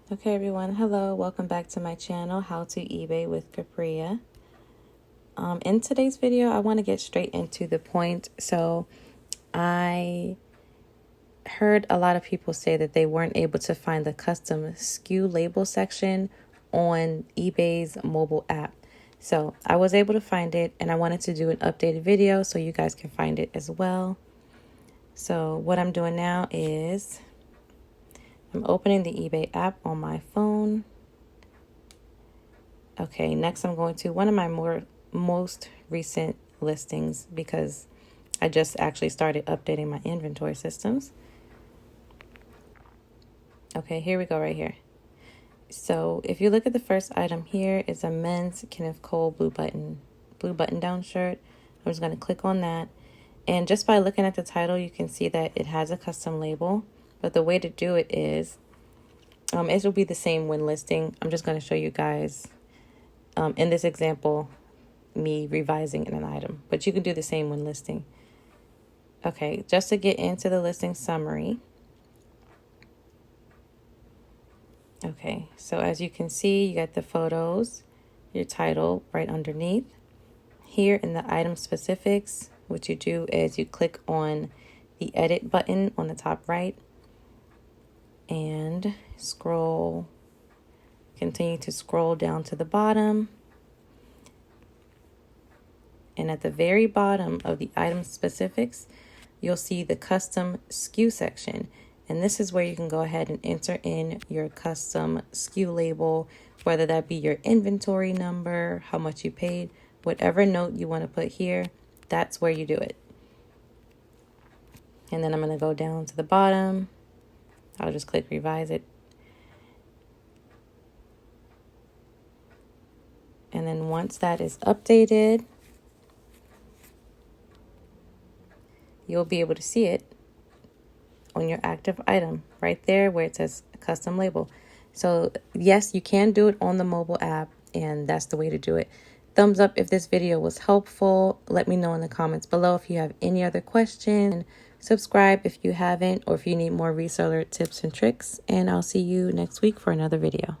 Okay everyone, hello, welcome back to my channel, How to eBay with Capria. In today's video, I want to get straight into the point. So I heard a lot of people say that they weren't able to find the custom SKU label section on eBay's mobile app. So I was able to find it and I wanted to do an updated video so you guys can find it as well. So what I'm doing now is I'm opening the eBay app on my phone. Okay, next I'm going to one of my most recent listings because I just actually started updating my inventory systems. Okay, here we go right here. So if you look at the first item here, it's a men's Kenneth Cole blue button down shirt. I'm just going to click on that. And just by looking at the title, you can see that it has a custom label. But the way to do it is, it will be the same when listing. I'm just going to show you guys, in this example, me revising an item. But you can do the same when listing. Okay, just to get into the listing summary. Okay, so as you can see, you got the photos, your title right underneath. Here in the item specifics, what you do is you click on the edit button on the top right and continue to scroll down to the bottom. And at the very bottom of the item specifics, you'll see the custom SKU section. And this is where you can go ahead and enter in your custom SKU label, whether that be your inventory number, how much you paid, whatever note you want to put here, that's where you do it. And then I'm going to go down to the bottom. I'll just click revise it. And then once that is updated, you'll be able to see it on your active item right there where it says custom label. So yes, you can do it on the mobile app, and that's the way to do it. Thumbs up if this video was helpful. Let me know in the comments below if you have any other questions. Subscribe if you haven't, or if you need more reseller tips and tricks, and I'll see you next week for another video.